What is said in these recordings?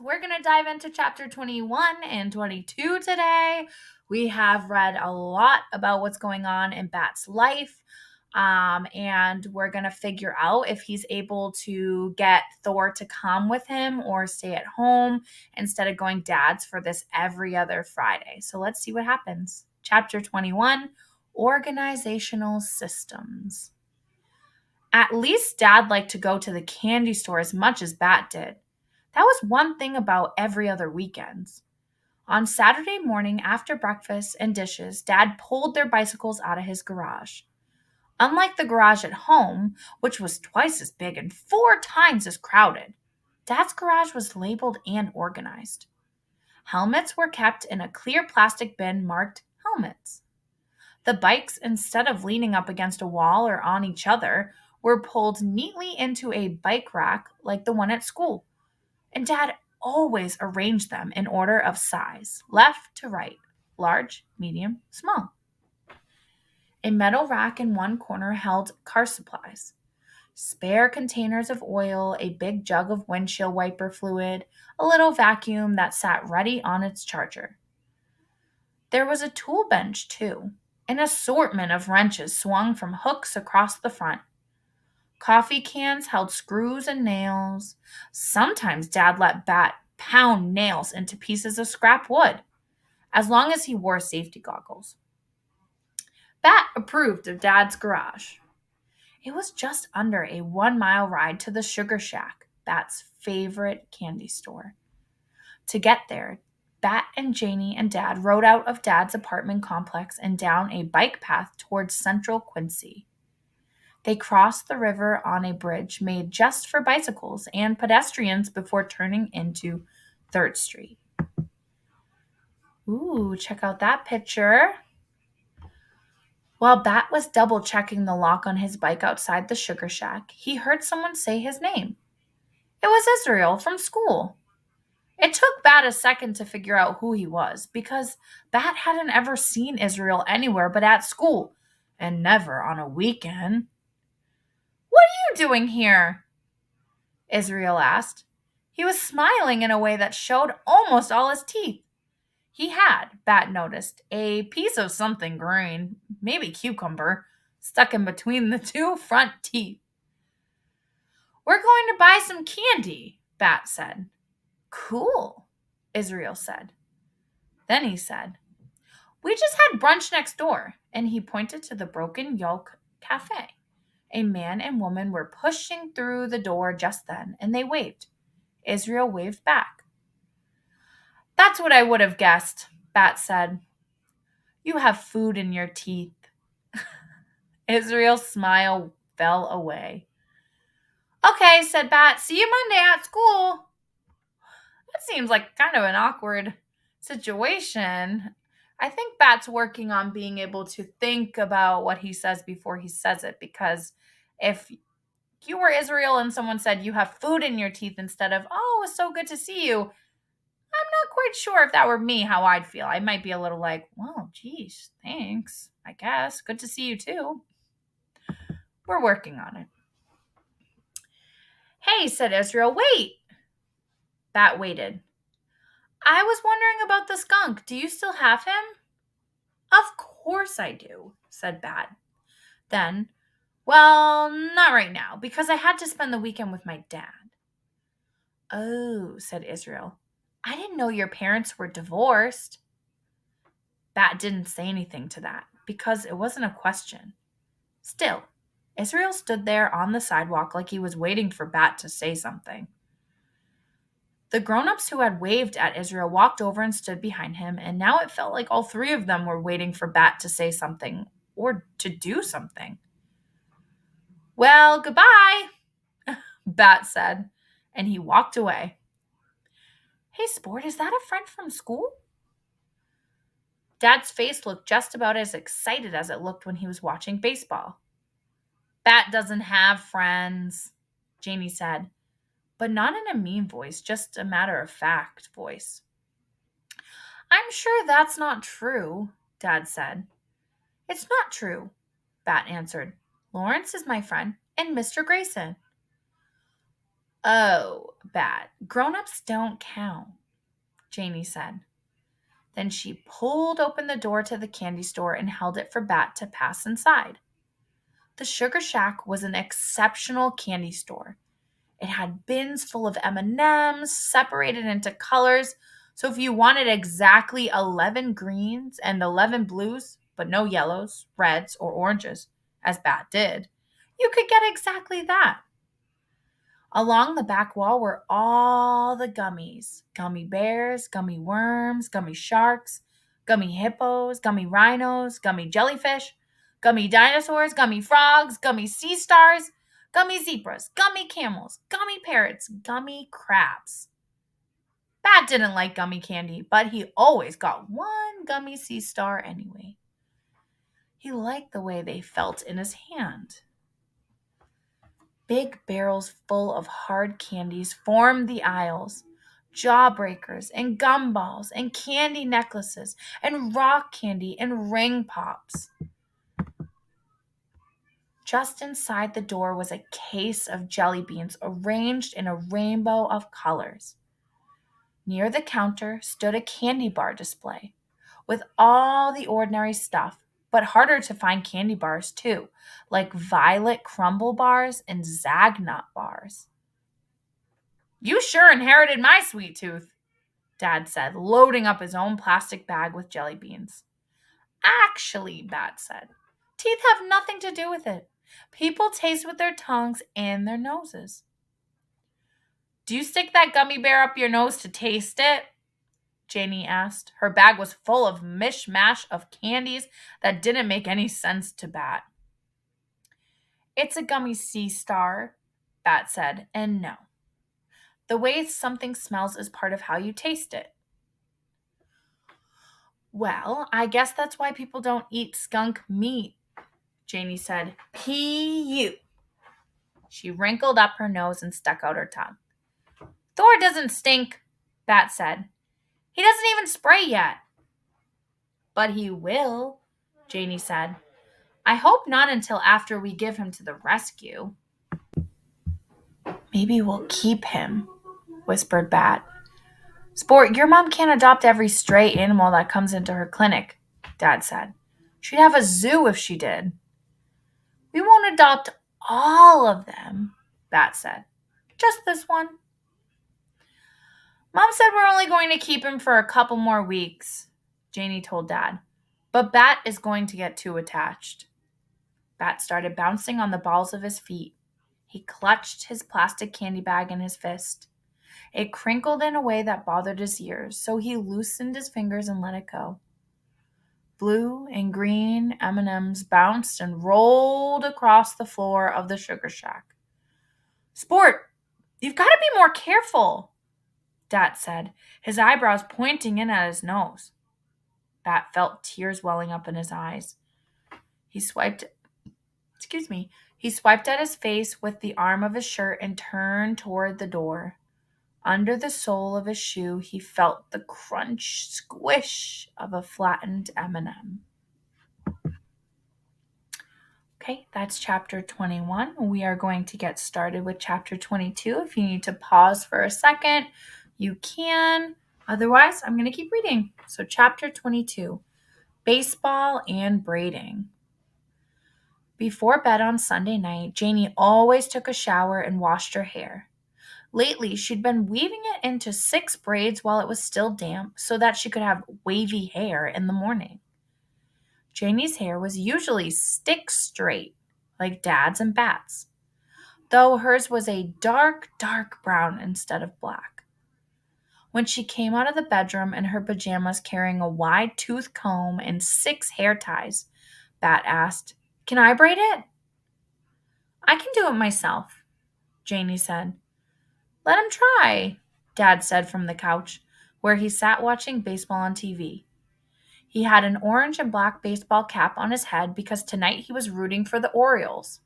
We're going to dive into chapter 21 and 22 today. We have read a lot about what's going on in Bat's life, and we're going to figure out if he's able to get Thor to come with him or stay at home instead of going dad's for this every other Friday. So let's see what happens. Chapter 21, Organizational Systems. At least Dad liked to go to the candy store as much as Bat did. That was one thing about every other weekends. On Saturday morning after breakfast and dishes, Dad pulled their bicycles out of his garage. Unlike the garage at home, which was twice as big and 4 times as crowded, Dad's garage was labeled and organized. Helmets were kept in a clear plastic bin marked helmets. The bikes, instead of leaning up against a wall or on each other, were pulled neatly into a bike rack like the one at school. And Dad always arranged them in order of size, left to right, large, medium, small. A metal rack in one corner held car supplies, spare containers of oil, a big jug of windshield wiper fluid, a little vacuum that sat ready on its charger. There was a tool bench, too. An assortment of wrenches swung from hooks across the front. Coffee cans held screws and nails. Sometimes Dad let Bat pound nails into pieces of scrap wood, as long as he wore safety goggles. Bat approved of Dad's garage. It was just under a 1-mile ride to the Sugar Shack, Bat's favorite candy store. To get there, Bat and Janie and Dad rode out of Dad's apartment complex and down a bike path towards central Quincy. They crossed the river on a bridge made just for bicycles and pedestrians before turning into 3rd Street. Ooh, check out that picture. While Bat was double checking the lock on his bike outside the Sugar Shack, he heard someone say his name. It was Israel from school. It took Bat a second to figure out who he was, because Bat hadn't ever seen Israel anywhere but at school, and never on a weekend. "What are you doing here?" Israel asked. He was smiling in a way that showed almost all his teeth. He had, Bat noticed, a piece of something green, maybe cucumber, stuck in between the 2 front teeth. "We're going to buy some candy," Bat said. "Cool," Israel said. Then he said, "We just had brunch next door," and he pointed to the Broken Yolk Cafe. A man and woman were pushing through the door just then, and they waved. Israel waved back. "That's what I would have guessed," Bat said. "You have food in your teeth." Israel's smile fell away. "Okay," said Bat. "See you Monday at school." That seems like kind of an awkward situation. I think Bat's working on being able to think about what he says before he says it, because if you were Israel and someone said you have food in your teeth instead of, "Oh, it's so good to see you," I'm not quite sure if that were me, how I'd feel. I might be a little like, "Well, geez, thanks, I guess. Good to see you too." We're working on it. "Hey," said Israel, "wait." Bat waited. "I was wondering about the skunk. Do you still have him?" "Of course I do," said Bat. Then, "Well, not right now, because I had to spend the weekend with my dad." "Oh," said Israel. "I didn't know your parents were divorced." Bat didn't say anything to that, because it wasn't a question. Still, Israel stood there on the sidewalk like he was waiting for Bat to say something. The grown-ups who had waved at Israel walked over and stood behind him, and now it felt like all 3 of them were waiting for Bat to say something or to do something. "Well, goodbye," Bat said, and he walked away. "Hey, Sport, is that a friend from school?" Dad's face looked just about as excited as it looked when he was watching baseball. "Bat doesn't have friends," Janie said, but not in a mean voice, just a matter-of-fact voice. "I'm sure that's not true," Dad said. "It's not true," Bat answered. "Lawrence is my friend, and Mr. Grayson." "Oh," Bat, grown-ups don't count, Janie said. Then she pulled open the door to the candy store and held it for Bat to pass inside. The Sugar Shack was an exceptional candy store. It had bins full of M&Ms separated into colors. So if you wanted exactly 11 greens and 11 blues, but no yellows, reds, or oranges, as Bat did, you could get exactly that. Along the back wall were all the gummies: gummy bears, gummy worms, gummy sharks, gummy hippos, gummy rhinos, gummy jellyfish, gummy dinosaurs, gummy frogs, gummy sea stars, gummy zebras, gummy camels, gummy parrots, gummy crabs. Bat didn't like gummy candy, but he always got one gummy sea star anyway. He liked the way they felt in his hand. Big barrels full of hard candies formed the aisles. Jawbreakers and gumballs and candy necklaces and rock candy and ring pops. Just inside the door was a case of jelly beans arranged in a rainbow of colors. Near the counter stood a candy bar display with all the ordinary stuff, but harder to find candy bars too, like violet crumble bars and Zagnut bars. You sure inherited my sweet tooth, Dad said, loading up his own plastic bag with jelly beans. Actually, Bat said, teeth have nothing to do with it. People taste with their tongues and their noses. Do you stick that gummy bear up your nose to taste it? Janie asked. Her bag was full of mishmash of candies that didn't make any sense to Bat. It's a gummy sea star, Bat said, and no. The way something smells is part of how you taste it. Well, I guess that's why people don't eat skunk meat, Janie said. P.U. She wrinkled up her nose and stuck out her tongue. Thor doesn't stink, Bat said. He doesn't even spray yet. But he will, Janie said. I hope not until after we give him to the rescue. Maybe we'll keep him, whispered Bat. Sport, your mom can't adopt every stray animal that comes into her clinic, Dad said. She'd have a zoo if she did. We won't adopt all of them, Bat said. Just this one. Mom said we're only going to keep him for a couple more weeks, Janie told Dad. But Bat is going to get too attached. Bat started bouncing on the balls of his feet. He clutched his plastic candy bag in his fist. It crinkled in a way that bothered his ears, so he loosened his fingers and let it go. Blue and green M&Ms bounced and rolled across the floor of the Sugar Shack. Sport, you've got to be more careful, Dad said, his eyebrows pointing in at his nose. Bat felt tears welling up in his eyes. He swiped at his face with the arm of his shirt and turned toward the door. Under the sole of his shoe, he felt the crunch squish of a flattened M&M. Okay, that's chapter 21. We are going to get started with chapter 22. If you need to pause for a second, you can. Otherwise, I'm going to keep reading. So chapter 22, baseball and braiding. Before bed on Sunday night, Janie always took a shower and washed her hair. Lately, she'd been weaving it into 6 braids while it was still damp so that she could have wavy hair in the morning. Janie's hair was usually stick straight, like Dad's and Bat's, though hers was a dark, dark brown instead of black. When she came out of the bedroom in her pajamas carrying a wide tooth comb and 6 hair ties, Bat asked, Can I braid it? I can do it myself, Janie said. Let him try, Dad said from the couch, where he sat watching baseball on TV. He had an orange and black baseball cap on his head because tonight he was rooting for the Orioles.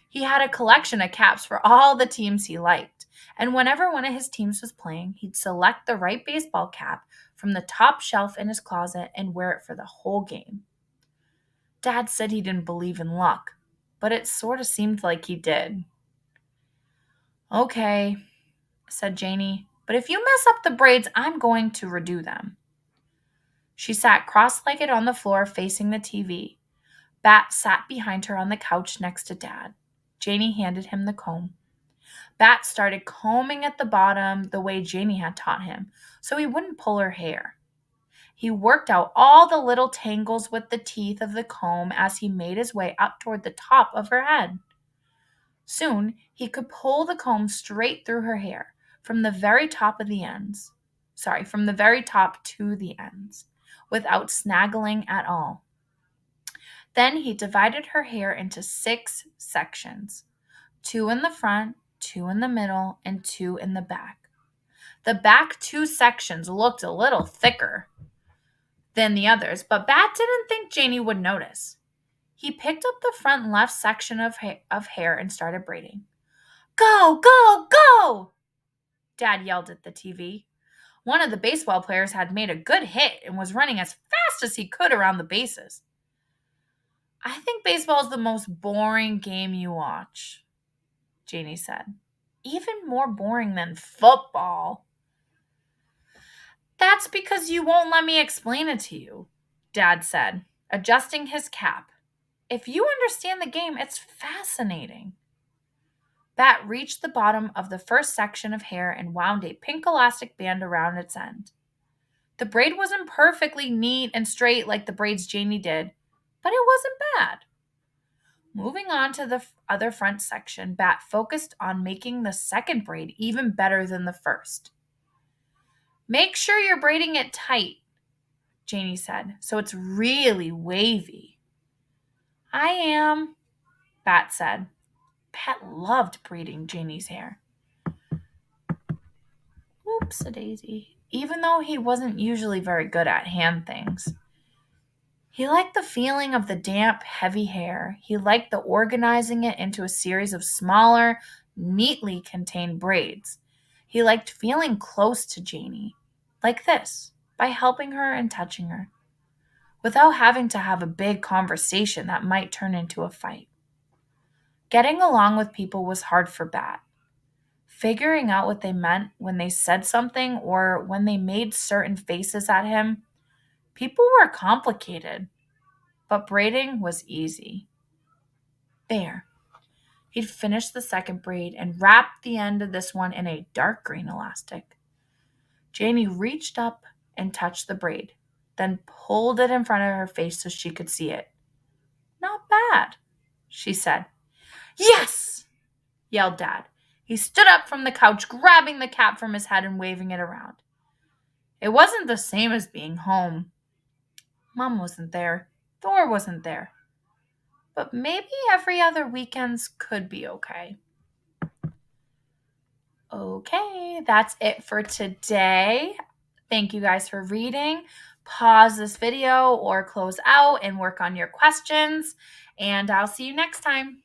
He had a collection of caps for all the teams he liked, and whenever one of his teams was playing, he'd select the right baseball cap from the top shelf in his closet and wear it for the whole game. Dad said he didn't believe in luck, but it sort of seemed like he did. Okay, said Janie. But if you mess up the braids, I'm going to redo them. She sat cross-legged on the floor facing the TV. Bat sat behind her on the couch next to Dad. Janie handed him the comb. Bat started combing at the bottom the way Janie had taught him, so he wouldn't pull her hair. He worked out all the little tangles with the teeth of the comb as he made his way up toward the top of her head. Soon, he could pull the comb straight through her hair, from the very top to the ends, without snaggling at all. Then he divided her hair into 6 sections, 2 in the front, 2 in the middle, and 2 in the back. The back 2 sections looked a little thicker than the others, but Bat didn't think Janie would notice. He picked up the front left section of hair and started braiding. Go, go, go! Dad yelled at the TV. One of the baseball players had made a good hit and was running as fast as he could around the bases. I think baseball is the most boring game you watch, Janie said. Even more boring than football. That's because you won't let me explain it to you, Dad said, adjusting his cap. If you understand the game, it's fascinating. Bat reached the bottom of the first section of hair and wound a pink elastic band around its end. The braid wasn't perfectly neat and straight like the braids Janie did, but it wasn't bad. Moving on to the other front section, Bat focused on making the second braid even better than the first. Make sure you're braiding it tight, Janie said, so it's really wavy. I am, Bat said. Bat loved braiding Janie's hair. Oops-a-daisy. Even though he wasn't usually very good at hand things. He liked the feeling of the damp, heavy hair. He liked the organizing it into a series of smaller, neatly contained braids. He liked feeling close to Janie, like this, by helping her and touching her, without having to have a big conversation that might turn into a fight. Getting along with people was hard for Bat. Figuring out what they meant when they said something or when they made certain faces at him, people were complicated, but braiding was easy. There. He'd finished the second braid and wrapped the end of this one in a dark green elastic. Janie reached up and touched the braid, then pulled it in front of her face so she could see it. Not bad, she said. Yes! Yelled Dad. He stood up from the couch, grabbing the cap from his head and waving it around. It wasn't the same as being home. Mom wasn't there. Thor wasn't there. But maybe every other weekends could be okay. Okay, that's it for today. Thank you guys for reading. Pause this video or close out and work on your questions. And I'll see you next time.